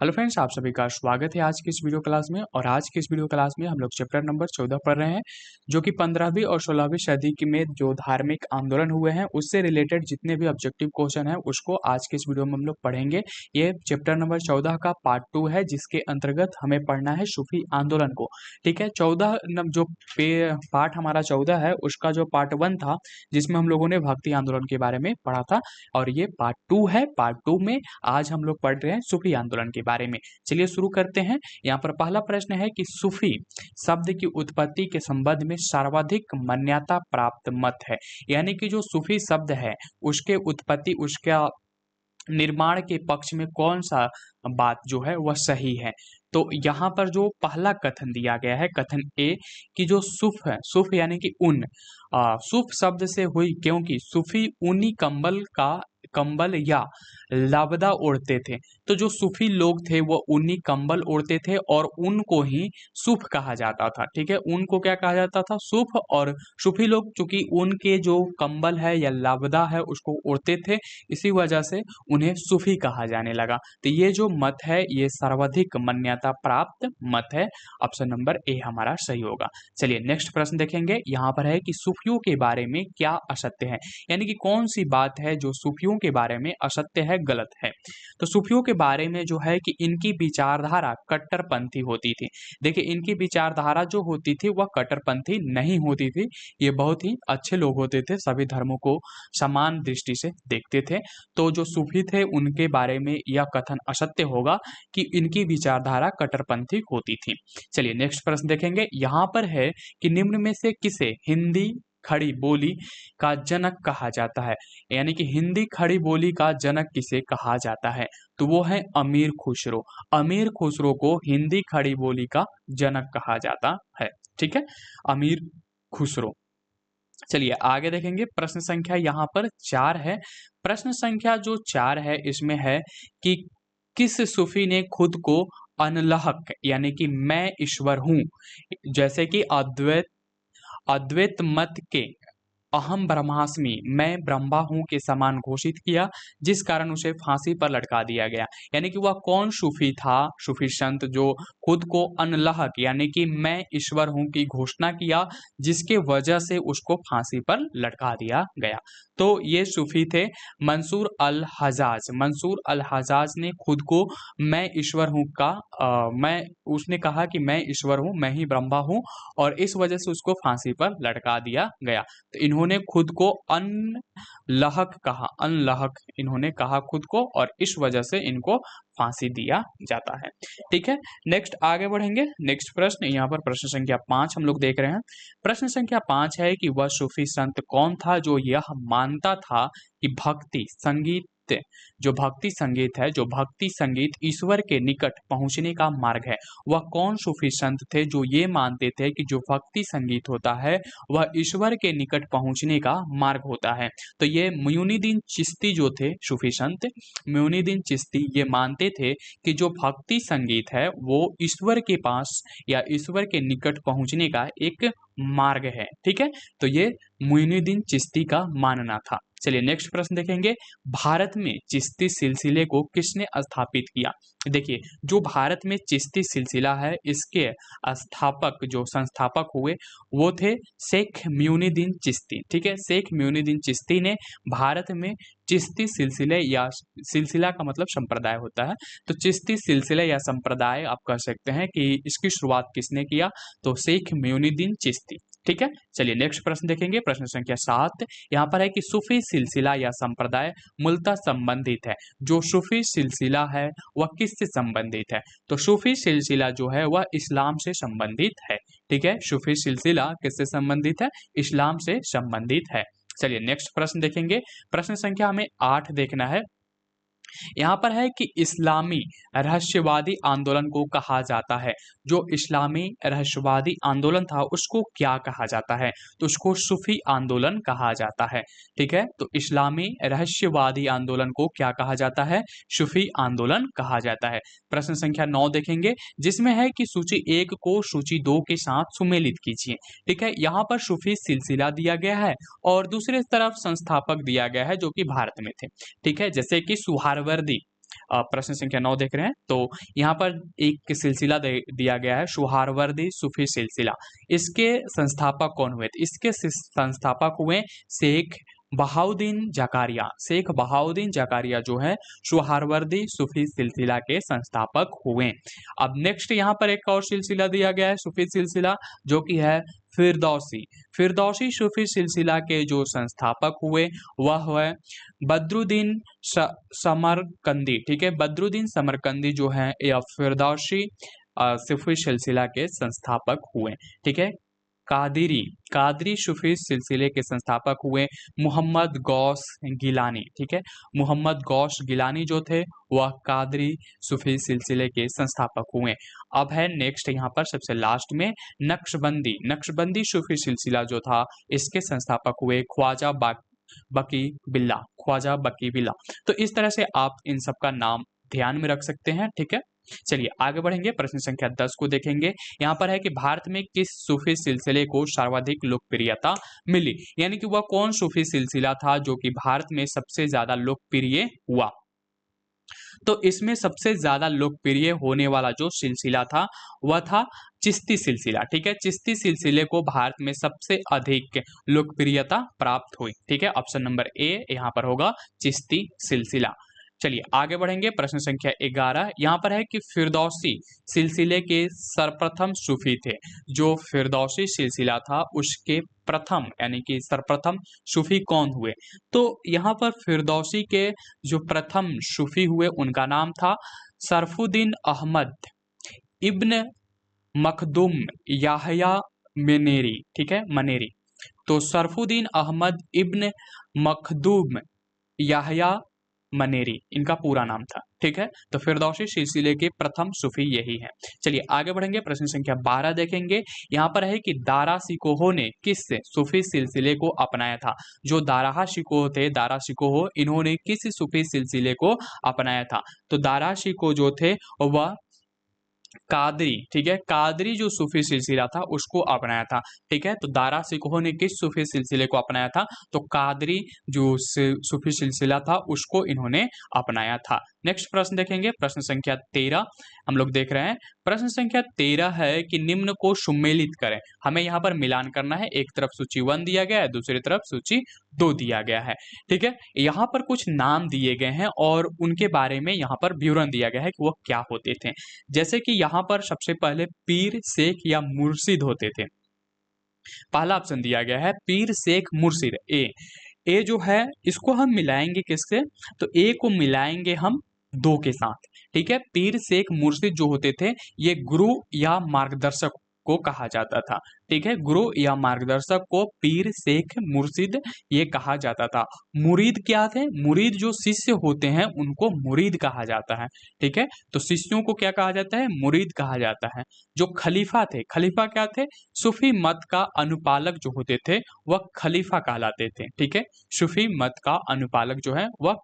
Hello friends, आप सभी का स्वागत है आज की इस वीडियो क्लास में। और आज की इस वीडियो क्लास में हम लोग चैप्टर नंबर 14 पढ़ रहे हैं, जो कि 15वीं और 16वीं सदी की में जो धार्मिक आंदोलन हुए हैं उससे रिलेटेड जितने भी ऑब्जेक्टिव क्वेश्चन हैं उसको आज के इस वीडियो में हम लोग पढ़ेंगे। ये चैप्टर नंबर 14 का पार्ट 2 है, जिसके अंतर्गत हमें पढ़ना है सूफी आंदोलन को। ठीक है, 14 जो पार्ट हमारा 14 है उसका जो पार्ट 1 था, जिसमें हम लोगों ने भक्ति आंदोलन के बारे में पढ़ा था, और ये पार्ट 2 है। पार्ट 2 में आज हम लोग पढ़ रहे हैं सूफी आंदोलन के बारे में। चलिए शुरू करते हैं। यहाँ पर पहला प्रश्न है कि सूफी शब्द की उत्पत्ति के संबंध में सर्वाधिक मान्यता प्राप्त मत है, यानी कि जो सूफी शब्द है उसके उत्पत्ति, उसका निर्माण के पक्ष में कौन सा बात जो है वह सही है। तो यहाँ पर जो पहला कथन दिया गया है, कथन ए, कि जो सूफ है, सूफ यानी कि ऊन, सूफ शब्द से हुई क्योंकि सूफी ऊनी कंबल या लाबदा ओढ़ते थे। तो जो सूफी लोग थे वो ऊनी कंबल ओढ़ते थे और ऊन को ही सूफ कहा जाता था। ठीक है, ऊन को क्या कहा जाता था? सूफ। और सूफी लोग चूंकि ऊन के जो कंबल है या लाबदा है उसको ओढ़ते थे, इसी वजह से उन्हें सूफी कहा जाने लगा। तो ये जो मत है ये सर्वाधिक मान्यता प्राप्त मत है। ऑप्शन नंबर ए हमारा सही होगा। चलिए नेक्स्ट प्रश्न देखेंगे। यहाँ पर है कि सूफियों के बारे में क्या असत्य है, यानी कि कौन सी बात है जो सूफियों के बारे में असत्य है, गलत है। तो सूफियों के बारे में जो है कि इनकी विचारधारा कट्टरपंथी होती थी। देखिए, इनकी विचारधारा जो होती थी वह कट्टरपंथी नहीं होती थी। ये बहुत ही अच्छे लोग होते थे, सभी धर्मों को समान दृष्टि से देखते थे। तो जो सूफी थे उनके बारे में यह कथन असत्य होगा कि इनकी विचारधारा कट्टरपंथी होती थी। चलिए नेक्स्ट प्रश्न देखेंगे। यहाँ पर है कि निम्न में से किसे हिंदी खड़ी बोली का जनक कहा जाता है, यानी कि हिंदी खड़ी बोली का जनक किसे कहा जाता है? तो वो है अमीर खुसरो। अमीर खुसरो को हिंदी खड़ी बोली का जनक कहा जाता है। ठीक है, अमीर खुसरो। चलिए आगे देखेंगे। प्रश्न संख्या यहाँ पर 4 है। प्रश्न संख्या जो 4 है इसमें है कि किस सूफी ने खुद को अनलहक, यानी कि मैं ईश्वर हूं, जैसे कि अद्वैत अद्वैत मत के अहम ब्रह्मास्मि, मैं ब्रह्मा हूं के समान घोषित किया, जिस कारण उसे फांसी पर लटका दिया गया। यानी कि वह कौन सूफी था, सूफी संत जो खुद को अनलहक यानी कि मैं ईश्वर हूं की घोषणा किया, जिसके वजह से उसको फांसी पर लटका दिया गया। तो ये सूफी थे मंसूर अल हजाज। मंसूर अल हजाज ने खुद को मैं ईश्वर हूं का उसने कहा कि मैं ईश्वर हूं, मैं ही ब्रह्मा हूं, और इस वजह से उसको फांसी पर लटका दिया गया। तो इन्होंने खुद को अनलहक कहा, अनलहक इन्होंने कहा खुद को, और इस वजह से इनको फांसी दिया जाता है। ठीक है, नेक्स्ट आगे बढ़ेंगे। नेक्स्ट प्रश्न, यहाँ पर प्रश्न संख्या 5 हम लोग देख रहे हैं। प्रश्न संख्या 5 है कि वह सूफी संत कौन था जो यह मानता था कि भक्ति संगीत, जो भक्ति संगीत है, जो भक्ति संगीत ईश्वर के निकट पहुंचने का मार्ग है। वह कौन सूफी संत थे जो ये मानते थे कि जो भक्ति संगीत होता है वह ईश्वर के निकट पहुंचने का मार्ग होता है? तो ये मुइनुद्दीन चिश्ती जो थे सूफी संत, मुइनुद्दीन चिश्ती, ये मानते थे कि जो भक्ति संगीत है वो ईश्वर के पास या ईश्वर के निकट पहुंचने का एक मार्ग है। ठीक है, तो ये मुइनुद्दीन चिश्ती का मानना था। चलिए नेक्स्ट प्रश्न देखेंगे। भारत में चिश्ती सिलसिले को किसने स्थापित किया? देखिए, जो भारत में चिश्ती सिलसिला है इसके स्थापक, जो संस्थापक हुए वो थे शेख मुइनुद्दीन चिश्ती। ठीक है, शेख मुइनुद्दीन चिश्ती ने भारत में चिश्ती सिलसिले, या सिलसिला का मतलब संप्रदाय होता है, तो चिश्ती सिलसिले या संप्रदाय आप कह सकते हैं कि इसकी शुरुआत किसने किया? तो शेख मुइनुद्दीन चिश्ती। ठीक है, चलिए नेक्स्ट प्रश्न देखेंगे। प्रश्न संख्या 7 यहाँ पर है कि सूफी सिलसिला या संप्रदाय मूलतः संबंधित है। जो सूफी सिलसिला है वह किससे संबंधित है? तो सूफी सिलसिला जो है वह इस्लाम से संबंधित है। ठीक है, सूफी सिलसिला किससे संबंधित है? इस्लाम से संबंधित है। चलिए नेक्स्ट प्रश्न देखेंगे। प्रश्न संख्या हमें 8 देखना है। यहाँ पर है कि इस्लामी रहस्यवादी आंदोलन को कहा जाता है। जो इस्लामी रहस्यवादी आंदोलन था उसको क्या कहा जाता है? तो उसको सूफी आंदोलन कहा जाता है। ठीक है, तो इस्लामी रहस्यवादी आंदोलन को क्या कहा जाता है? सूफी आंदोलन कहा जाता है। प्रश्न संख्या 9 देखेंगे, जिसमें है कि सूची 1 को सूची 2 के साथ सुमेलित कीजिए। ठीक है, यहाँ पर सूफी सिलसिला दिया गया है और दूसरे तरफ संस्थापक दिया गया है जो कि भारत में थे। ठीक है, जैसे कि सुहारवर्दी प्रश्न संख्या 9 देख रहे हैं। तो यहाँ पर एक सिलसिला दिया गया है, सुहारवर्दी सूफी सिलसिला। इसके संस्थापक कौन हुए थे? इसके संस्थापक हुए शेख बहाउद्दीन जकारिया। शेख बहाउद्दीन जकारिया जो है सुहारवर्दी सूफी सिलसिला के संस्थापक हुए। अब नेक्स्ट यहाँ पर एक और सिलसिला दिया गया है, सूफी सिलसिला, जो कि है फिरदौसी। फिरदौसी सूफी सिलसिला के जो संस्थापक हुए वह है बदरुद्दीन समरकंदी। ठीक है, बदरुद्दीन समरकंदी जो है या फिरदौसी सूफी सिलसिला के संस्थापक हुए। ठीक है, कादरी सूफी सिलसिले के संस्थापक हुए मोहम्मद गौस गिलानी। ठीक है, मोहम्मद गौस गिलानी जो थे वह कादरी सूफी सिलसिले के संस्थापक हुए। अब है नेक्स्ट यहाँ पर सबसे लास्ट में नक्शबंदी सूफी सिलसिला जो था इसके संस्थापक हुए ख्वाजा बकी बिल्ला। तो इस तरह से आप इन सब का नाम ध्यान में रख सकते हैं। ठीक है, चलिए आगे बढ़ेंगे, प्रश्न संख्या 10 को देखेंगे। यहाँ पर है कि भारत में किस सूफी सिलसिले को सर्वाधिक लोकप्रियता मिली, यानी कि वह कौन सूफी सिलसिला था जो कि भारत में सबसे ज्यादा लोकप्रिय हुआ। तो इसमें सबसे ज्यादा लोकप्रिय होने वाला जो सिलसिला था वह था चिश्ती सिलसिला। ठीक है, चिश्ती सिलसिले को भारत में सबसे अधिक लोकप्रियता प्राप्त हुई। ठीक है, ऑप्शन नंबर ए यहाँ पर होगा चिश्ती सिलसिला। चलिए आगे बढ़ेंगे, प्रश्न संख्या 11 यहाँ पर है कि फिरदौसी सिलसिले के सर्वप्रथम सूफी थे। जो फिरदौसी सिलसिला था उसके प्रथम यानी कि सर्वप्रथम सूफी कौन हुए? तो यहाँ पर फिरदौसी के जो प्रथम सूफी हुए उनका नाम था सरफुद्दीन अहमद इब्न मखदूम याहया मनेरी। ठीक है, मनेरी। तो सरफुद्दीन अहमद इब्न मखदूम याहया मनेरी इनका पूरा नाम था। ठीक है, तो फिरदौसी सिलसिले के प्रथम सूफी यही है। चलिए आगे बढ़ेंगे, प्रश्न संख्या 12 देखेंगे। यहाँ पर है कि दारा शिकोह ने किस सूफी सिलसिले को अपनाया था? जो दारा शिकोह इन्होंने किस सूफी सिलसिले को अपनाया था? तो दारा शिकोह जो थे वह कादरी, ठीक है, कादरी जो सूफी सिलसिला था उसको अपनाया था। ठीक है, तो दारा शिकोह ने किस सूफी सिलसिले को अपनाया था? तो कादरी जो सूफी सिलसिला था उसको इन्होंने अपनाया था। नेक्स्ट प्रश्न देखेंगे, प्रश्न संख्या 13 हम लोग देख रहे हैं। प्रश्न संख्या 13 है कि निम्न को सुमेलित करें। हमें यहाँ पर मिलान करना है, एक तरफ सूची 1 दिया गया है, दूसरी तरफ सूची 2 दिया गया है। ठीक है, यहाँ पर कुछ नाम दिए गए हैं और उनके बारे में यहाँ पर विवरण दिया गया है कि वो क्या होते थे। जैसे कि यहाँ पर सबसे पहले पीर, शेख या मुर्शिद होते थे। पहला ऑप्शन दिया गया है पीर, शेख, मुर्शिद। ए जो है इसको हम मिलाएंगे किससे? तो ए को मिलाएंगे हम 2 के साथ। ठीक है, पीर, शेख, मुर्शिद जो होते थे ये गुरु या मार्गदर्शक को कहा जाता था। ठीक है, गुरु या मार्गदर्शक को पीर, शेख, मुर्शिद ये कहा जाता था। मुरीद क्या थे? मुरीद जो शिष्य होते हैं उनको मुरीद कहा जाता है। ठीक है, तो शिष्यों को क्या कहा जाता है? मुरीद कहा जाता है। जो खलीफा थे, खलीफा क्या थे? सूफी मत का अनुपालक जो होते थे वह खलीफा कहलाते थे। ठीक है, सूफी मत का अनुपालक जो है वह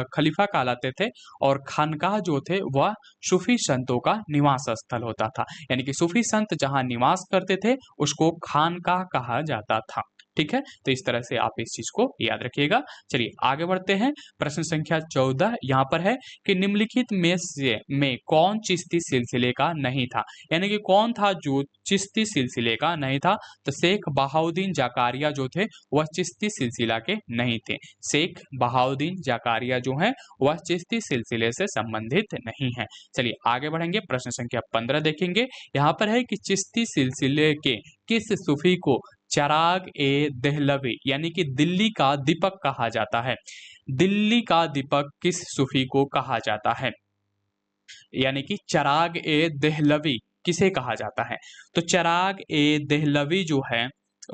खलीफा कहलाते थे। और खानकाह जो थे वह सूफी संतों का निवास स्थल होता था, यानी कि सूफी संत जहां निवास करते थे उसको खानकाह कहा जाता था। ठीक है, तो इस तरह से आप इस चीज को याद रखिएगा। चलिए आगे बढ़ते हैं, प्रश्न संख्या 14 यहाँ पर है कि निम्नलिखित में कौन चिश्ती सिलसिले का नहीं था? यानी कि कौन था जो चिश्ती सिलसिले का नहीं था? तो शेख बहाउद्दीन जकारिया जो थे वह चिश्ती सिलसिला के नहीं थे। शेख बहाउद्दीन जकारिया जो है वह चिश्ती सिलसिले से संबंधित नहीं है। चलिए आगे बढ़ेंगे, प्रश्न संख्या 15 देखेंगे। यहाँ पर है कि चिश्ती सिलसिले के किस सूफी को चिराग ए देहलवी यानी कि दिल्ली का दीपक कहा जाता है? दिल्ली का दीपक किस सूफी को कहा जाता है? यानी कि चिराग ए देहलवी किसे कहा जाता है? तो चिराग ए देहलवी जो है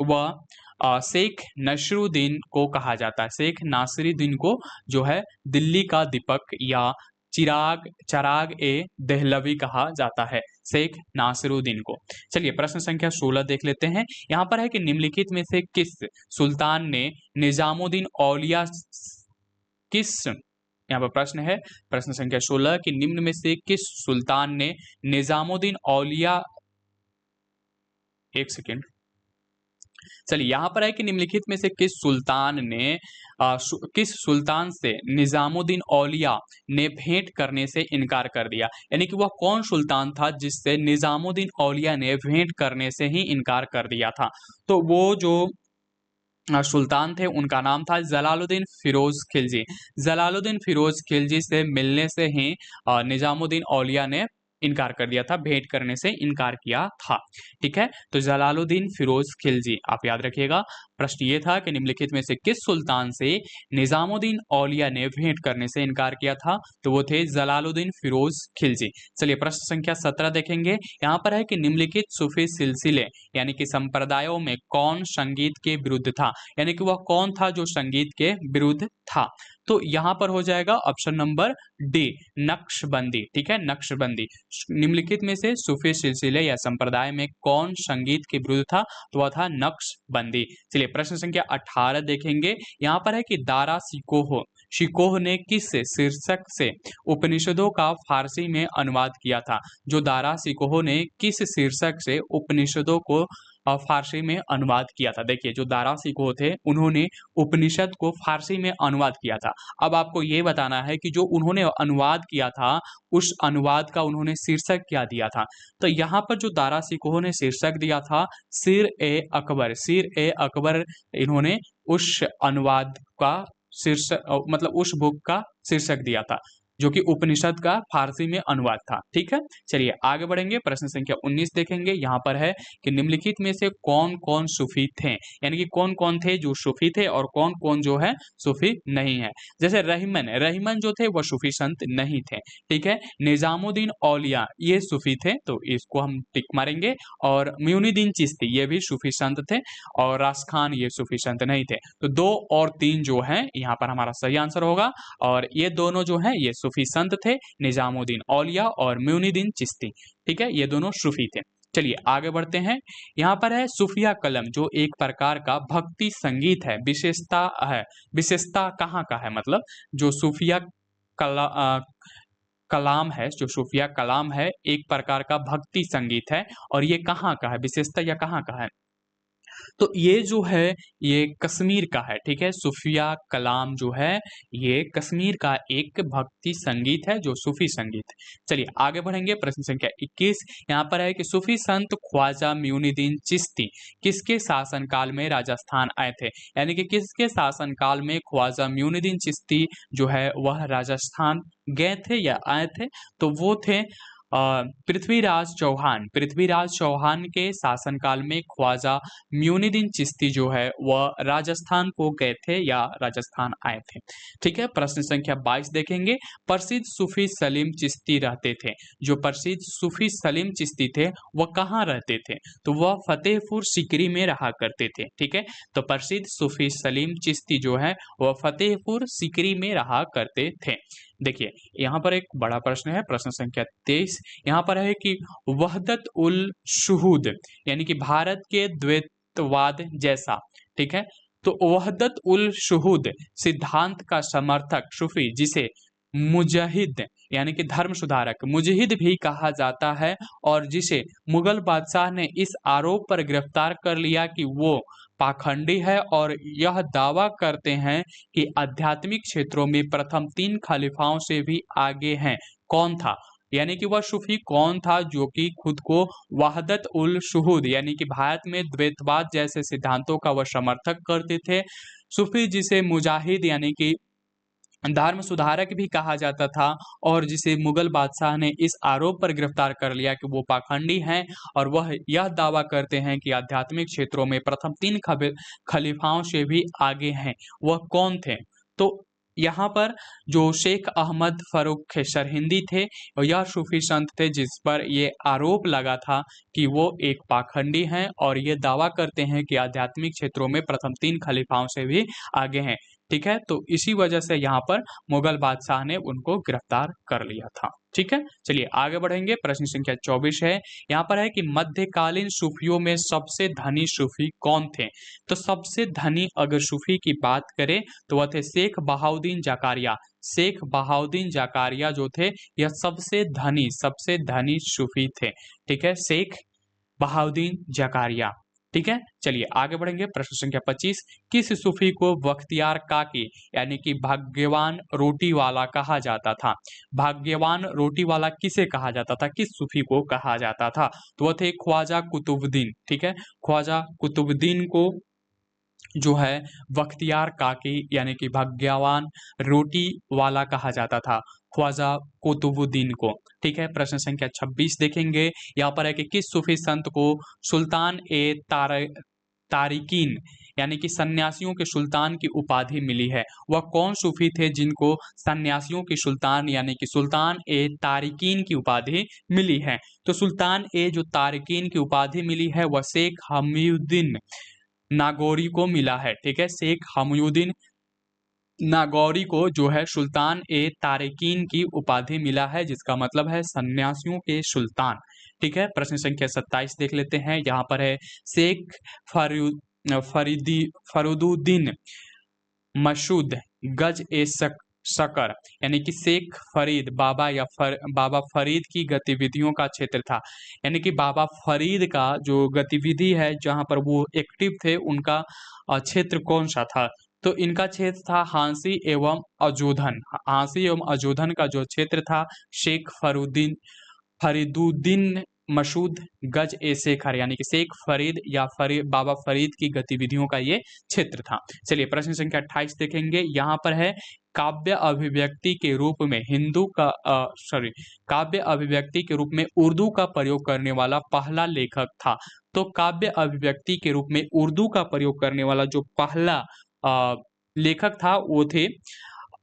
वह शेख नसरुद्दीन को कहा जाता है। शेख नासिरुद्दीन को जो है दिल्ली का दीपक या चिराग ए देहलवी कहा जाता है, शेख नासिरुद्दीन को। चलिए प्रश्न संख्या 16 देख लेते हैं। यहाँ पर है कि निम्नलिखित में से किस सुल्तान ने निजामुद्दीन औलिया यहाँ पर प्रश्न है, प्रश्न संख्या 16 कि निम्न में से किस सुल्तान ने निजामुद्दीन औलिया चलिए यहाँ पर है कि निम्नलिखित में से किस सुल्तान से निजामुद्दीन औलिया ने भेंट करने से इनकार कर दिया। यानी कि वह कौन सुल्तान था जिससे निजामुद्दीन औलिया ने भेंट करने से ही इनकार कर दिया था। तो वो जो सुल्तान थे उनका नाम था जलालुद्दीन फिरोज खिलजी। जलालुद्दीन फिरोज खिलजी से मिलने से ही निजामुद्दीन औलिया ने इनकार कर दिया था, भेंट करने से इनकार किया था। ठीक है, तो जलालुद्दीन फिरोज खिलजी आप याद रखिएगा। प्रश्न ये था कि निम्नलिखित में से किस सुल्तान से निजामुद्दीन औलिया ने भेंट करने से इनकार किया था। तो वो थे जलालुद्दीन फिरोज खिलजी। चलिए प्रश्न संख्या 17 देखेंगे। यहाँ पर है कि निम्नलिखित सूफी सिलसिले यानी कि संप्रदायों में कौन संगीत के विरुद्ध था। यानी कि वह कौन था जो संगीत के विरुद्ध था। तो यहां पर हो जाएगा ऑप्शन नंबर डी, नक्शबंदी। ठीक है, नक्शबंदी। निम्नलिखित में से सूफी सिलसिले या संप्रदाय में कौन संगीत के विरुद्ध था। तो वह था नक्शबंदी। चलिए प्रश्न संख्या 18 देखेंगे। यहाँ पर है कि दारा शिकोह ने किस शीर्षक से उपनिषदों का फारसी में अनुवाद किया था। जो दारा शिकोह ने किस शीर्षक से उपनिषदों को फारसी में अनुवाद किया था। देखिए जो दारा शिकोह थे उन्होंने उपनिषद को फारसी में अनुवाद किया था। अब आपको ये बताना है कि जो उन्होंने अनुवाद किया था उस अनुवाद का उन्होंने शीर्षक क्या दिया था। तो यहाँ पर जो दारा शिकोह ने शीर्षक दिया था सिर ए अकबर, सिर ए अकबर इन्होंने उस अनुवाद का शीर्षक मतलब उस बुक का शीर्षक दिया था जो कि उपनिषद का फारसी में अनुवाद था। ठीक है, चलिए आगे बढ़ेंगे। प्रश्न संख्या 19 देखेंगे। यहाँ पर है कि निम्नलिखित में से कौन कौन सूफी थे। यानी कि कौन कौन थे जो सूफी थे और कौन कौन जो है सूफी नहीं है। जैसे रहीमन जो थे वह सूफी संत नहीं थे। ठीक है, निजामुद्दीन औलिया ये सूफी थे तो इसको हम टिक मारेंगे। और म्यूनिद्दीन चिश्ती ये भी सूफी संत थे और रास खान ये सूफी संत नहीं थे। तो 2 और 3 जो है यहाँ पर हमारा सही आंसर होगा। और ये दोनों जो हैं ये सूफी संत थे, निजामुद्दीन औलिया और म्यूनिद्दीन चिश्ती। ठीक है, ये दोनों सूफी थे। चलिए आगे बढ़ते हैं। यहाँ पर है सूफिया कलम जो एक प्रकार का भक्ति संगीत है, विशेषता कहाँ का है। मतलब जो सूफिया कलाम है, जो सूफिया कलाम है एक प्रकार का भक्ति संगीत है और ये कहाँ का है, विशेषता या कहाँ का है। तो ये जो है ये कश्मीर का है। ठीक है, सूफिया कलाम जो है ये कश्मीर का एक भक्ति संगीत है जो सूफी संगीत। चलिए आगे बढ़ेंगे। प्रश्न संख्या 21 यहाँ पर है कि सूफी संत ख्वाजा म्यूनिद्दीन चिश्ती किसके शासनकाल में राजस्थान आए थे। यानी कि किसके शासनकाल में ख्वाजा म्यूनिद्दीन चिश्ती जो है वह राजस्थान गए थे या आए थे। तो वो थे पृथ्वीराज चौहान के शासनकाल में ख्वाजा म्यूनिद्दीन चिश्ती जो है वह राजस्थान को गए थे या राजस्थान आए थे। ठीक है, प्रश्न संख्या 22 देखेंगे। प्रसिद्ध सूफी सलीम चिश्ती रहते थे। जो प्रसिद्ध सूफी सलीम चिश्ती थे वह कहाँ रहते थे। तो वह फतेहपुर सीकरी में रहा करते थे। ठीक है, तो प्रसिद्ध सूफी सलीम चिश्ती जो है वह फतेहपुर सीकरी में रहा करते थे। देखिए यहाँ पर एक बड़ा प्रश्न है, प्रश्न संख्या 23। यहाँ पर है कि वहदत उल शुहूद यानी कि भारत के द्वैतवाद जैसा। ठीक है, तो वहदत उल शुहूद सिद्धांत का समर्थक सूफी जिसे मुजाहिद यानी कि धर्म सुधारक मुजहिद भी कहा जाता है और जिसे मुगल बादशाह ने इस आरोप पर गिरफ्तार कर लिया कि वो पाखंडी है और यह दावा करते हैं कि आध्यात्मिक क्षेत्रों में प्रथम 3 खलीफाओं से भी आगे हैं। कौन था। यानी कि वह सूफी कौन था जो कि खुद को वहदत उल शुहूद यानी कि भारत में द्वैतवाद जैसे सिद्धांतों का वह समर्थक करते थे। सूफी जिसे मुजाहिद यानी कि धर्म सुधारक भी कहा जाता था और जिसे मुगल बादशाह ने इस आरोप पर गिरफ्तार कर लिया कि वो पाखंडी हैं और वह यह दावा करते हैं कि आध्यात्मिक क्षेत्रों में प्रथम 3 खलीफाओं से भी आगे हैं। वह कौन थे। तो यहाँ पर जो शेख अहमद फर्रुख सरहिंदी थे और यह सूफी संत थे जिस पर ये आरोप लगा था कि वो एक पाखंडी हैं और ये दावा करते हैं कि आध्यात्मिक क्षेत्रों में प्रथम 3 खलीफाओं से भी आगे हैं। ठीक है, तो इसी वजह से यहाँ पर मुगल बादशाह ने उनको गिरफ्तार कर लिया था। ठीक है, चलिए आगे बढ़ेंगे। प्रश्न संख्या 24 है। यहाँ पर है कि मध्यकालीन सूफियों में सबसे धनी सूफी कौन थे। तो सबसे धनी अगर सूफी की बात करें तो वह थे शेख बहाउद्दीन जकारिया। शेख बहाउद्दीन जकारिया जो थे यह सबसे धनी सूफी थे। ठीक है, शेख बहाउद्दीन जकारिया। ठीक है, चलिए आगे बढ़ेंगे। प्रश्न संख्या 25, किस सूफी को बख्तियार काकी यानी कि भाग्यवान रोटी वाला कहा जाता था? भाग्यवान रोटी वाला किसे कहा जाता था, किस सूफी को कहा जाता था? तो वह थे ख्वाजा कुतुबुद्दीन। ठीक है, ख्वाजा कुतुबुद्दीन को जो है बख्तियार काकी यानी कि भाग्यवान रोटी वाला कहा जाता था, ख्वाजा कुतुबुद्दीन को। ठीक है, प्रश्न संख्या 26 देखेंगे। यहाँ पर है कि किस सूफी संत को सुल्तान ए तारिकीन यानी कि सन्यासियों के सुल्तान की उपाधि मिली है? वह कौन सूफी थे जिनको सन्यासियों के सुल्तान यानी कि सुल्तान ए तारिकीन की उपाधि मिली है? तो सुल्तान ए जो तारिकीन की उपाधि मिली है वह शेख हमीउद्दीन नागौरी को मिला है। ठीक है, शेख हमीउद्दीन नागौरी को जो है सुल्तान ए तारिकीन की उपाधि मिला है, जिसका मतलब है सन्यासियों के सुल्तान। ठीक है, प्रश्न संख्या 27 देख लेते हैं। यहाँ पर है शेख फरीदी फरुदुद्दीन मसूद गज ए शकर यानी कि शेख फरीद बाबा या बाबा फरीद की गतिविधियों का क्षेत्र था। यानी कि बाबा फरीद का जो गतिविधि है जहां पर वो एक्टिव थे, उनका क्षेत्र कौन सा था? तो इनका क्षेत्र था हांसी एवं अजोधन। हांसी एवं अजोधन का जो क्षेत्र था, शेख फरीदुद्दीन मसूद गज ए शेखर यानी कि शेख फरीद या बाबा फरीद की गतिविधियों का ये क्षेत्र था। चलिए प्रश्न संख्या 28 देखेंगे। यहाँ पर है काव्य अभिव्यक्ति के रूप में काव्य अभिव्यक्ति के रूप में उर्दू का प्रयोग करने वाला पहला लेखक था। तो काव्य अभिव्यक्ति के रूप में उर्दू का प्रयोग करने वाला जो पहला लेखक था वो थे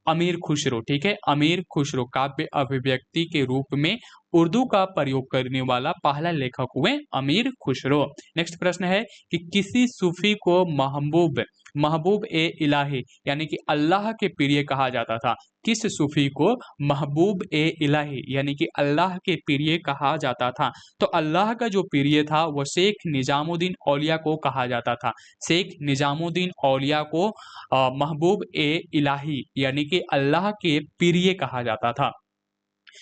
अमीर खुसरो। ठीक है, अमीर खुसरो काव्य अभिव्यक्ति के रूप में उर्दू का प्रयोग करने वाला पहला लेखक हुए अमीर खुसरो। नेक्स्ट प्रश्न है कि किसी सूफी को महबूब ए इलाही यानी कि अल्लाह के प्रिय कहा जाता था? किस सूफी को महबूब ए इलाही यानी कि अल्लाह के प्रिय कहा जाता था? तो अल्लाह का जो प्रिय था वह शेख निजामुद्दीन औलिया को कहा जाता था। शेख निजामुद्दीन औलिया को महबूब ए इलाही यानी कि अल्लाह के प्रिय कहा जाता था,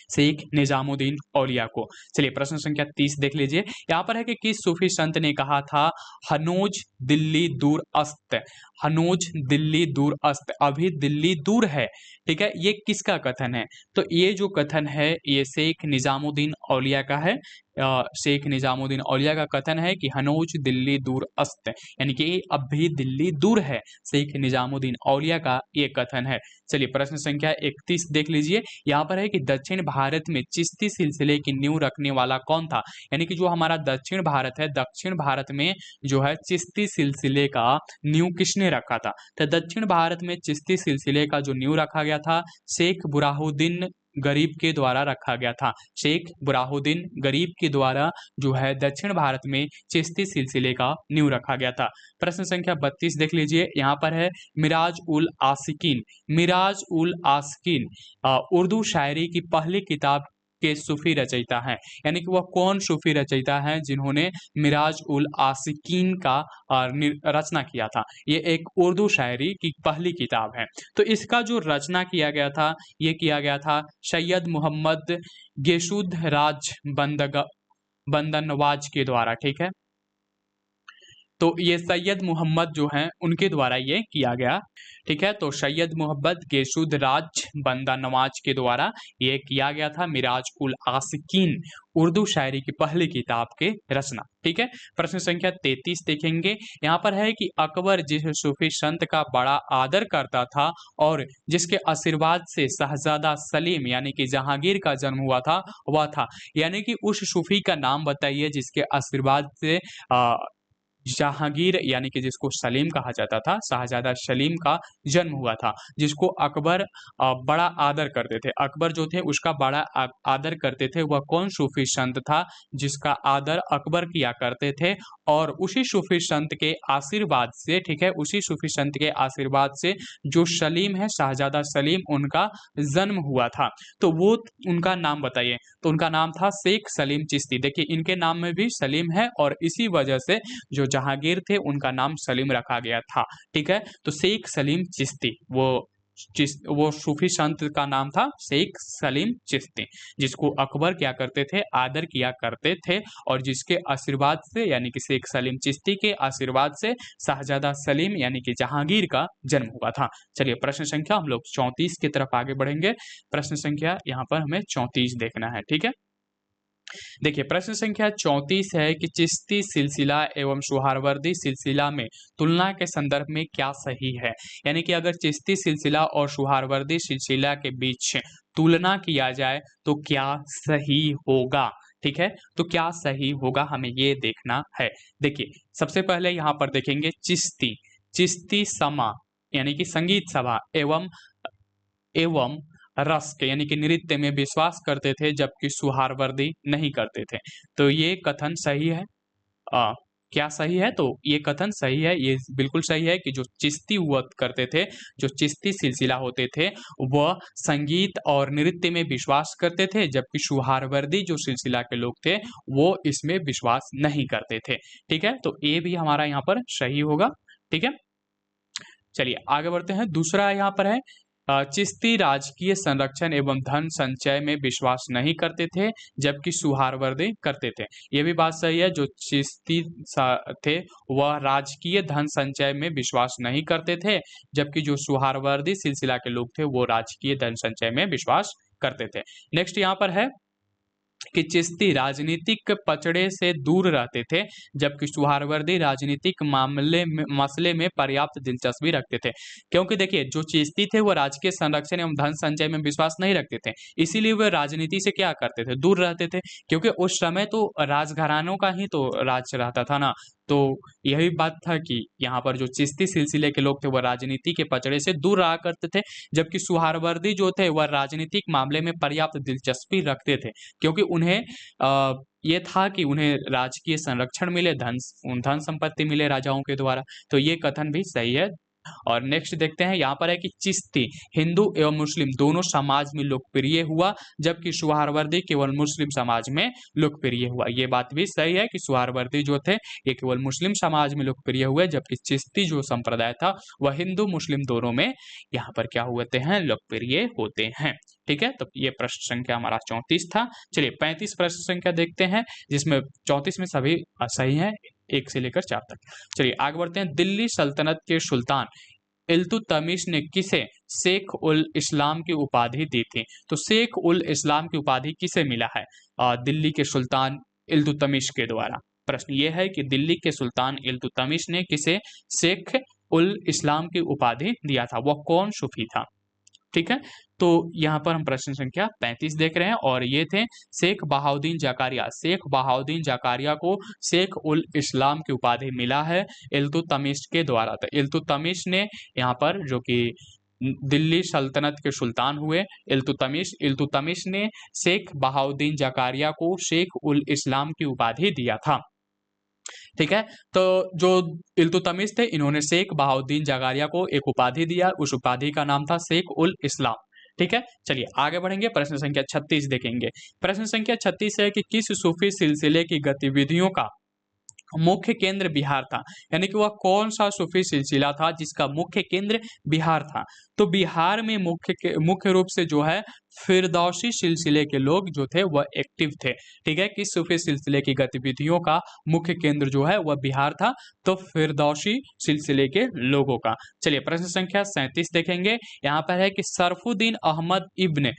शेख निजामुद्दीन औलिया को। चलिए प्रश्न संख्या 30 देख लीजिए। यहाँ पर है कि किस सूफी संत ने कहा था हनूज दिल्ली दूर अस्त, हनूज दिल्ली दूर अस्त, अभी दिल्ली दूर है। ठीक है, ये किसका कथन है? तो ये जो कथन है ये शेख निजामुद्दीन औलिया का है। शेख निजामुद्दीन औलिया का कथन है कि हनूज दिल्ली दूर अस्त यानी कि अब भी दिल्ली दूर है, शेख निजामुद्दीन औलिया का ये कथन है। चलिए प्रश्न संख्या 31 देख लीजिए। यहाँ पर है कि दक्षिण भारत में चिश्ती सिलसिले की नींव रखने वाला कौन था? यानी कि जो हमारा दक्षिण भारत है, दक्षिण भारत में जो है चिश्ती सिलसिले का नींव किसने रखा था? तो दक्षिण भारत में चिश्ती सिलसिले का जो नींव रखा गया था शेख बुरहानुद्दीन गरीब के द्वारा रखा गया था। शेख बुरहानुद्दीन गरीब के द्वारा जो है दक्षिण भारत में चिश्ती सिलसिले का नींव रखा गया था। प्रश्न संख्या 32 देख लीजिए। यहाँ पर है मिराज उल आसिकीन, मिराज उल आसिकीन उर्दू शायरी की पहली किताब के सूफी रचयिता हैं। यानी कि वह कौन सूफी रचयिता हैं जिन्होंने मिराज उल आसिकीन का रचना किया था? ये एक उर्दू शायरी की पहली किताब है। तो इसका जो रचना किया गया था ये किया गया था सैयद मोहम्मद गेशुद राज बंदनवाज के द्वारा। ठीक है, तो ये सैयद मोहम्मद जो हैं उनके द्वारा ये किया गया। ठीक है, तो सैयद मोहम्मद गेशुद राज बंदा नवाज के द्वारा ये किया गया था मिराज उल आसिकीन उर्दू शायरी की पहली किताब के रचना। ठीक है, प्रश्न संख्या 33 देखेंगे। यहाँ पर है कि अकबर जिस सूफी संत का बड़ा आदर करता था और जिसके आशीर्वाद से शहजादा सलीम यानी कि जहांगीर का जन्म हुआ था वह था, यानी कि उस सूफी का नाम बताइए जिसके आशीर्वाद से जहांगीर यानी कि जिसको सलीम कहा जाता था, शाहजादा सलीम का जन्म हुआ था, जिसको अकबर बड़ा आदर करते थे। अकबर जो थे उसका बड़ा आदर करते थे। वह कौन सूफी संत था जिसका आदर अकबर किया करते थे? और उसी सूफी संत के आशीर्वाद से, ठीक है, उसी सूफी संत के आशीर्वाद से जो सलीम है, शाहजादा सलीम, उनका जन्म हुआ था। तो वो उनका नाम बताइए। तो उनका नाम था शेख सलीम चिश्ती। देखिए इनके नाम में भी सलीम है और इसी वजह से जो जहांगीर थे उनका नाम सलीम रखा गया था। ठीक है, तो शेख सलीम चिश्ती वो वो सूफी संत का नाम था शेख सलीम चिश्ती, जिसको अकबर क्या करते थे, आदर किया करते थे, और जिसके आशीर्वाद से यानी कि शेख सलीम चिश्ती के आशीर्वाद से शाहजादा सलीम यानी कि जहांगीर का जन्म हुआ था। चलिए प्रश्न संख्या हम लोग 34 की तरफ आगे बढ़ेंगे। प्रश्न संख्या यहाँ पर हमें 34 देखना है, ठीक है। देखिए प्रश्न संख्या 34 है कि चिश्ती सिलसिला एवं सुहारवर्दी सिलसिला में तुलना के संदर्भ में क्या सही है। यानी कि अगर चिश्ती सिलसिला और सुहारवर्दी सिलसिला के बीच तुलना किया जाए तो क्या सही होगा, ठीक है। तो क्या सही होगा हमें ये देखना है। देखिए सबसे पहले यहाँ पर देखेंगे चिश्ती, चिश्ती समा यानी कि संगीत सभा एवं एवं रस के यानी कि नृत्य में विश्वास करते थे, जबकि सुहारवर्दी नहीं करते थे। तो ये कथन सही है। क्या सही है, तो ये कथन सही है, ये बिल्कुल सही है कि जो चिश्ती हुआ करते थे, जो चिश्ती सिलसिला होते थे, वह संगीत और नृत्य में विश्वास करते थे, जबकि सुहारवर्दी जो सिलसिला के लोग थे वो इसमें विश्वास नहीं करते थे, ठीक है। तो ये भी हमारा यहाँ पर सही होगा, ठीक है। चलिए आगे बढ़ते हैं। दूसरा यहाँ पर है चिश्ती राजकीय संरक्षण एवं धन संचय में विश्वास नहीं करते थे, जबकि सुहारवर्दी करते थे। ये भी बात सही है, जो चिश्ती थे वह राजकीय धन संचय में विश्वास नहीं करते थे, जबकि जो सुहारवर्दी सिलसिला के लोग थे वो राजकीय धन संचय में विश्वास करते थे। नेक्स्ट यहाँ पर है कि चिश्ती राजनीतिक पचड़े से दूर रहते थे, जबकि सुहारवर्दी राजनीतिक मसले में पर्याप्त दिलचस्पी रखते थे। क्योंकि देखिए जो चिश्ती थे वो राजकीय संरक्षण एवं धन संचय में विश्वास नहीं रखते थे, इसीलिए वे राजनीति से क्या करते थे, दूर रहते थे, क्योंकि उस समय तो राजघरानों का ही तो राज रहता था ना। तो यही बात था कि यहाँ पर जो चिश्ती सिलसिले के लोग थे वह राजनीति के पचड़े से दूर रहा करते थे, जबकि सुहारवर्दी जो थे वह राजनीतिक मामले में पर्याप्त दिलचस्पी रखते थे, क्योंकि उन्हें ये था कि उन्हें राजकीय संरक्षण मिले, धन संपत्ति मिले राजाओं के द्वारा। तो ये कथन भी सही है। और नेक्स्ट देखते हैं, यहाँ पर है कि चिश्ती हिंदू एवं मुस्लिम दोनों समाज में लोकप्रिय हुआ, जबकि सुहारवर्दी केवल मुस्लिम समाज में लोकप्रिय हुआ। ये बात भी सही है कि सुहारवर्दी जो थे ये केवल मुस्लिम समाज में लोकप्रिय हुए, जबकि चिश्ती जो संप्रदाय था वह हिंदू मुस्लिम दोनों में यहाँ पर क्या होते हैं, लोकप्रिय होते हैं, ठीक है। तो ये प्रश्न संख्या हमारा 34 था। चलिए 35 प्रश्न संख्या देखते हैं, जिसमें 34 में सभी सही हैं, 1 से लेकर 4 तक। चलिए आगे बढ़ते हैं। दिल्ली सल्तनत के सुल्तान इल्तुतमिश ने किसे शेख उल इस्लाम की उपाधि दी थी। तो शेख उल इस्लाम की उपाधि किसे मिला है, दिल्ली के सुल्तान इल्तुतमिश के द्वारा। प्रश्न ये है कि दिल्ली के सुल्तान इल्तुतमिश ने किसे शेख उल इस्लाम की उपाधि दिया था, वह कौन सूफी था, ठीक है। तो यहाँ पर हम प्रश्न संख्या 35 देख रहे हैं, और ये थे शेख बहाउद्दीन जकारिया। शेख बहाउद्दीन जकारिया को शेख उल इस्लाम की उपाधि मिला है इल्तुतमिश के द्वारा। तो इल्तुतमिश ने यहाँ पर जो कि दिल्ली सल्तनत के सुल्तान हुए इल्तुतमिश ने शेख बहाउद्दीन जकारिया को शेख उल इस्लाम की उपाधि दिया था, ठीक है। तो जो इल्तुतमिश थे इन्होंने शेख बहाउद्दीन जकारिया को एक उपाधि दिया, उस उपाधि का नाम था शेख उल इस्लाम, ठीक है। चलिए आगे बढ़ेंगे, प्रश्न संख्या 36 देखेंगे। प्रश्न संख्या 36 है कि किस सूफी सिलसिले की गतिविधियों का मुख्य केंद्र बिहार था। यानी कि वह कौन सा सूफी सिलसिला था जिसका मुख्य केंद्र बिहार था। तो बिहार में मुख्य रूप से जो है फिरदौसी सिलसिले के लोग जो थे वह एक्टिव थे, ठीक है। किस सूफी सिलसिले की गतिविधियों का मुख्य केंद्र जो है वह बिहार था, तो फिरदौसी सिलसिले के लोगों का। चलिए प्रश्न संख्या 37 देखेंगे। यहाँ पर है कि सरफुद्दीन अहमद इब्न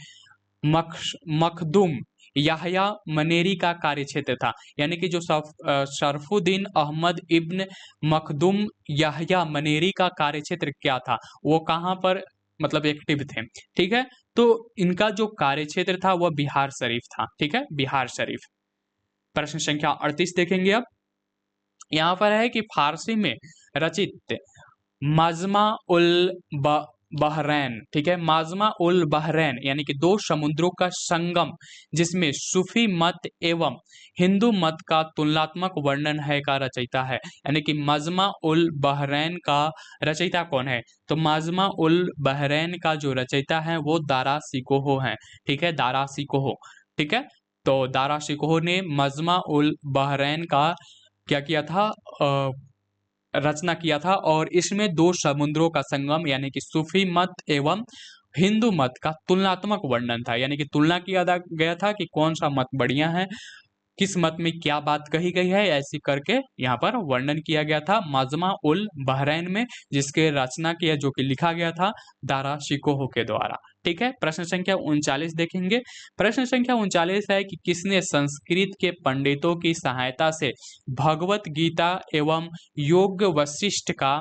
मखदूम याहया मनेरी का कार्यक्षेत्र था। यानी कि जो सरफुद्दीन अहमद इब्न मखदूम याहया मनेरी का कार्यक्षेत्र क्या था, वो कहाँ पर मतलब एक्टिव थे, ठीक है। तो इनका जो कार्यक्षेत्र था वह बिहार शरीफ था, ठीक है, बिहार शरीफ। प्रश्न संख्या 38 देखेंगे। अब यहाँ पर है कि फारसी में रचित मजमा उल बहरैन, ठीक है, माजमा उल बहरैन यानी कि दो समुद्रों का संगम, जिसमें सूफी मत एवं हिंदू मत का तुलनात्मक वर्णन है का रचयिता है। यानी कि मजमा उल बहरैन का रचयिता कौन है, तो मजमा उल बहरैन का जो रचयिता है वो दारा सिकोहो है, ठीक है, दारा सिकोहो, ठीक है। तो दारा सिकोहो ने मजमा उल बहरैन का क्या किया था, रचना किया था और इसमें दो समुद्रों का संगम यानी कि सूफी मत एवं हिंदू मत का तुलनात्मक वर्णन था, यानी कि तुलना किया गया था कि कौन सा मत बढ़िया है, किस मत में क्या बात कही गई है, ऐसी करके यहाँ पर वर्णन किया गया था मजमा उल बहरैन में, जिसके रचना किया जो कि लिखा गया था दारा शिकोह के द्वारा। ठीक है, प्रश्न संख्या 39 देखेंगे। प्रश्न संख्या 39 है कि किसने संस्कृत के पंडितों की सहायता से भगवत गीता एवं योग वशिष्ठ का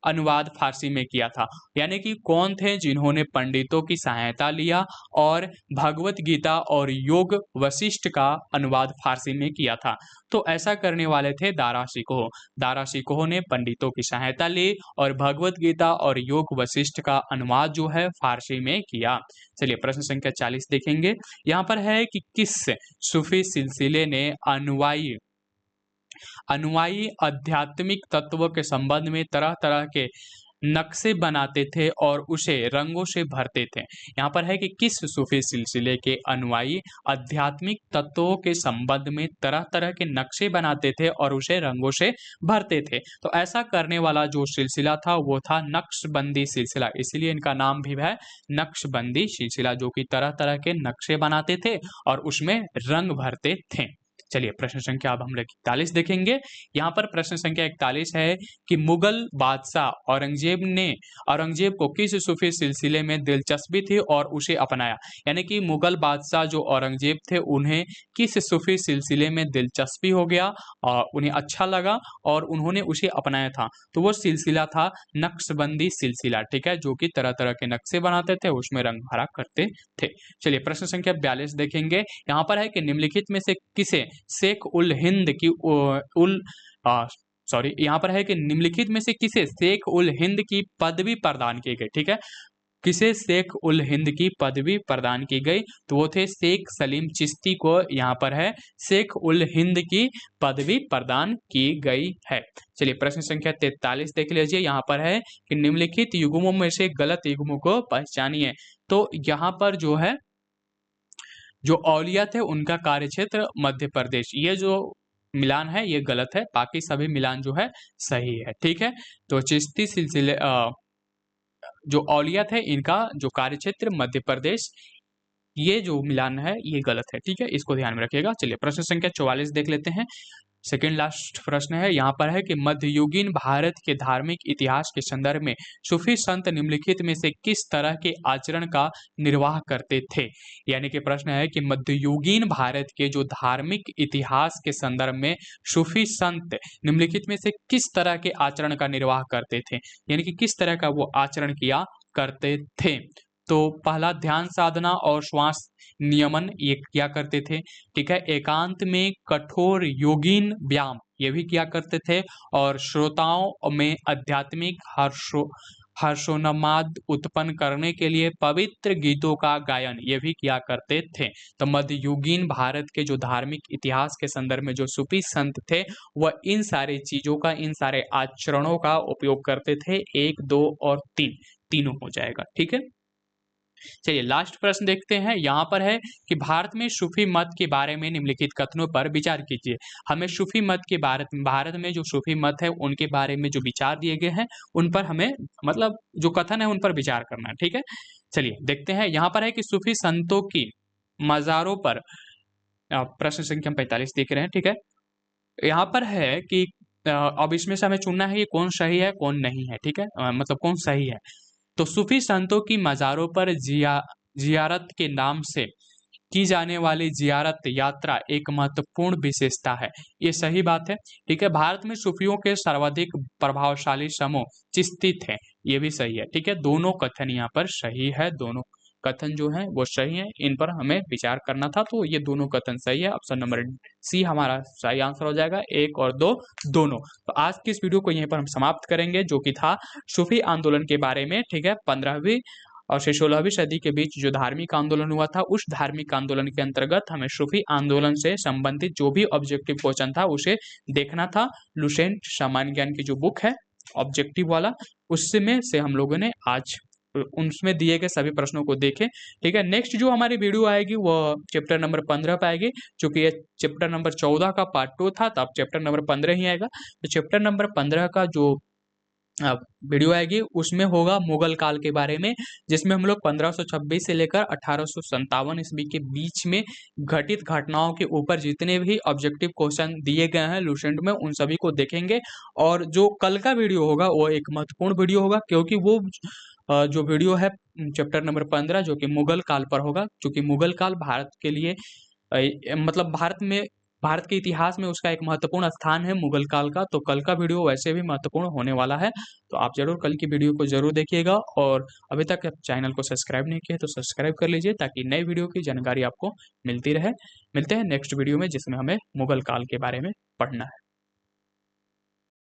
अनुवाद फारसी में किया था, यानी कि कौन थे जिन्होंने पंडितों की सहायता लिया और भगवत गीता और योग वशिष्ठ का अनुवाद फारसी में किया था। तो ऐसा करने वाले थे दारा शिकोह। दारा शिकोह ने पंडितों की सहायता ली और भगवत गीता और योग वशिष्ठ का अनुवाद जो है फारसी में किया। चलिए प्रश्न संख्या 40 देखेंगे। यहाँ पर है कि किस सूफी सिलसिले ने अनुयायी आध्यात्मिक तत्वों के संबंध में तरह तरह के नक्शे बनाते थे और उसे रंगों से भरते थे। यहाँ पर है कि किस सूफी सिलसिले के अनुयायी आध्यात्मिक तत्वों के संबंध में तरह तरह के नक्शे बनाते थे और उसे रंगों से भरते थे। तो ऐसा करने वाला जो सिलसिला था वो था नक्शबंदी सिलसिला, इसीलिए इनका नाम भी है नक्शबंदी सिलसिला, जो कि तरह तरह के नक्शे बनाते थे और उसमें रंग भरते थे। चलिए प्रश्न संख्या अब हम लोग 41 देखेंगे। यहाँ पर प्रश्न संख्या 41 है कि मुगल बादशाह औरंगजेब को किस सूफी सिलसिले में दिलचस्पी थी और उसे अपनाया, यानी कि मुगल बादशाह जो औरंगजेब थे उन्हें किस सूफी सिलसिले में दिलचस्पी हो गया और उन्हें अच्छा लगा और उन्होंने उसे अपनाया था। तो वो सिलसिला था नक्शबंदी सिलसिला। ठीक है, जो कि तरह तरह के नक्शे बनाते थे, उसमें रंग भरा करते थे। चलिए प्रश्न संख्या 42 देखेंगे। यहाँ पर है कि निम्नलिखित में से किसे शेख उल हिंद की यहाँ पर है कि निम्नलिखित में से किसे शेख उल हिंद की पदवी प्रदान की गई। ठीक है, किसे शेख उल हिंद की पदवी प्रदान की गई, तो वो थे शेख सलीम चिश्ती को यहाँ पर है शेख उल हिंद की पदवी प्रदान की गई है। चलिए प्रश्न संख्या 43 देख लीजिए। यहाँ पर है कि निम्नलिखित युग्मों में से गलत युग्मों को पहचानिए। तो यहाँ पर जो है जो औलिया थे उनका कार्यक्षेत्र मध्य प्रदेश, ये जो मिलान है ये गलत है, बाकी सभी मिलान जो है सही है। ठीक है, तो चिश्ती सिलसिले जो औलिया थे इनका जो कार्यक्षेत्र मध्य प्रदेश, ये जो मिलान है ये गलत है। ठीक है, इसको ध्यान में रखिएगा। चलिए प्रश्न संख्या 44 देख लेते हैं। सेकेंड लास्ट प्रश्न है, यहाँ पर है कि मध्ययुगीन भारत के धार्मिक इतिहास के संदर्भ में सूफी संत निम्नलिखित में से किस तरह के आचरण का निर्वाह करते थे, यानी कि प्रश्न है कि मध्ययुगीन भारत के जो धार्मिक इतिहास के संदर्भ में सूफी संत निम्नलिखित में से किस तरह के आचरण का निर्वाह करते थे, यानी कि किस तरह का वो आचरण किया करते थे। तो पहला ध्यान साधना और श्वास नियमन ये किया करते थे। ठीक है, एकांत में कठोर योगीन व्यायाम ये भी किया करते थे और श्रोताओं में आध्यात्मिक हर्षोन्माद उत्पन्न करने के लिए पवित्र गीतों का गायन ये भी किया करते थे। तो मध्ययुगीन भारत के जो धार्मिक इतिहास के संदर्भ में जो सूफी संत थे वह इन सारे चीजों का, इन सारे आचरणों का उपयोग करते थे। 1, 2 और 3 तीनों हो जाएगा। ठीक है, चलिए लास्ट प्रश्न देखते हैं। यहाँ पर है कि भारत में सूफी मत के बारे में निम्नलिखित कथनों पर विचार कीजिए। हमें सूफी मत के भारत में जो सूफी मत है उनके बारे में जो विचार दिए गए हैं उन पर हमें मतलब जो कथन है उन पर विचार करना है। ठीक है, चलिए देखते हैं। यहाँ पर है कि सूफी संतों की मज़ारों पर प्रश्न संख्या 45 देख रहे हैं। ठीक है, यहाँ पर है कि अब इसमें से हमें चुनना है कि कौन सही है कौन नहीं है। ठीक है, मतलब कौन सही है। तो सूफी संतों की मज़ारों पर जियारत के नाम से की जाने वाली जियारत यात्रा एक महत्वपूर्ण विशेषता है, ये सही बात है। ठीक है, भारत में सूफियों के सर्वाधिक प्रभावशाली समूह चिश्ती थे, ये भी सही है। ठीक है, दोनों कथन यहाँ पर सही है, दोनों कथन जो है वो सही है, इन पर हमें विचार करना था, तो ये दोनों कथन सही है। ऑप्शन नंबर सी हमारा सही आंसर हो जाएगा, 1 और 2 दोनों। तो आज की इस वीडियो को यहीं पर हम समाप्त करेंगे, जो कि था सूफी आंदोलन के बारे में। ठीक है, 15वीं और 16वीं सदी के बीच जो धार्मिक आंदोलन हुआ था, उस धार्मिक आंदोलन के अंतर्गत हमें सूफी आंदोलन से संबंधित जो भी ऑब्जेक्टिव क्वेश्चन था उसे देखना था। लुसेंट सामान्य ज्ञान की जो बुक है ऑब्जेक्टिव वाला, उसमें से हम लोगों ने आज उनमें दिए गए सभी प्रश्नों को देखें। ठीक है, नेक्स्ट जो हमारी वीडियो आएगी वो चैप्टर नंबर 15 पे आएगी, चूंकि ये चैप्टर नंबर 14 का पार्ट 2 था, तो अब चैप्टर नंबर 15 ही आएगा। तो चैप्टर नंबर 15 का जो वीडियो आएगी उसमें होगा मुगल काल के बारे में, जिसमें हम लोग 1526 से लेकर 1857 ईस्वी के बीच में घटित घटनाओं के ऊपर जितने भी ऑब्जेक्टिव क्वेश्चन दिए गए हैं लूसेंट में उन सभी को देखेंगे। और जो कल का वीडियो होगा वो एक महत्वपूर्ण वीडियो होगा, क्योंकि वो जो वीडियो है चैप्टर नंबर 15 जो कि मुगल काल पर होगा, क्योंकि मुगल काल भारत के लिए मतलब भारत के इतिहास में उसका एक महत्वपूर्ण स्थान है मुगल काल का। तो कल का वीडियो वैसे भी महत्वपूर्ण होने वाला है, तो आप जरूर कल की वीडियो को जरूर देखिएगा। और अभी तक आप चैनल को सब्सक्राइब नहीं किया तो सब्सक्राइब कर लीजिए, ताकि नई वीडियो की जानकारी आपको मिलती रहे। मिलते हैं नेक्स्ट वीडियो में, जिसमें हमें मुगल काल के बारे में पढ़ना है।